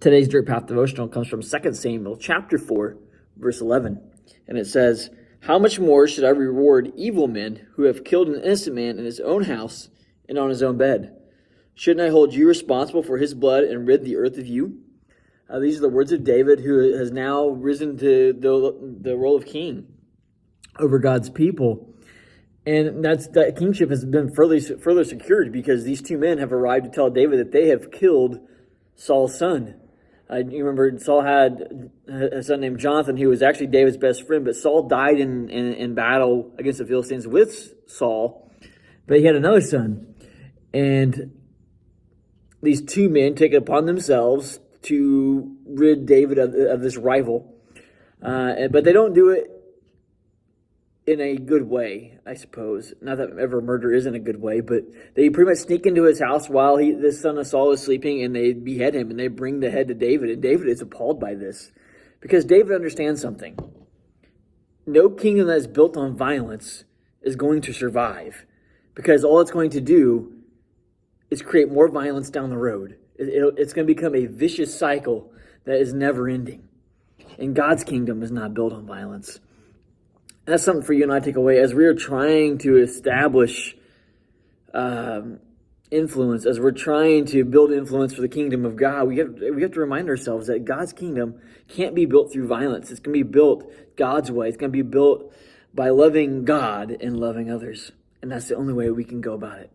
Today's Dirt Path devotional comes from 2 Samuel chapter 4, verse 11. And it says, "How much more should I reward evil men who have killed an innocent man in his own house and on his own bed? Shouldn't I hold you responsible for his blood and rid the earth of you?" These are the words of David, who has now risen to the role of king over God's people. And that kingship has been further secured because these two men have arrived to tell David that they have killed Saul's son. You remember Saul had a son named Jonathan, who was actually David's best friend, but Saul died in battle against the Philistines with Saul, but he had another son. And these two men take it upon themselves to rid David of this rival. But they don't do it in a good way, I suppose. Not that ever murder isn't a good way, but they pretty much sneak into his house while the son of Saul is sleeping, and they behead him, and they bring the head to David. And David is appalled by this because David understands something. No kingdom that is built on violence is going to survive, because all it's going to do is create more violence down the road. It's going to become a vicious cycle that is never ending. And God's kingdom is not built on violence. That's something for you and I to take away as we are trying to establish influence, as we're trying to build influence for the kingdom of God. We have to remind ourselves that God's kingdom can't be built through violence. It's going to be built God's way. It's going to be built by loving God and loving others. And that's the only way we can go about it.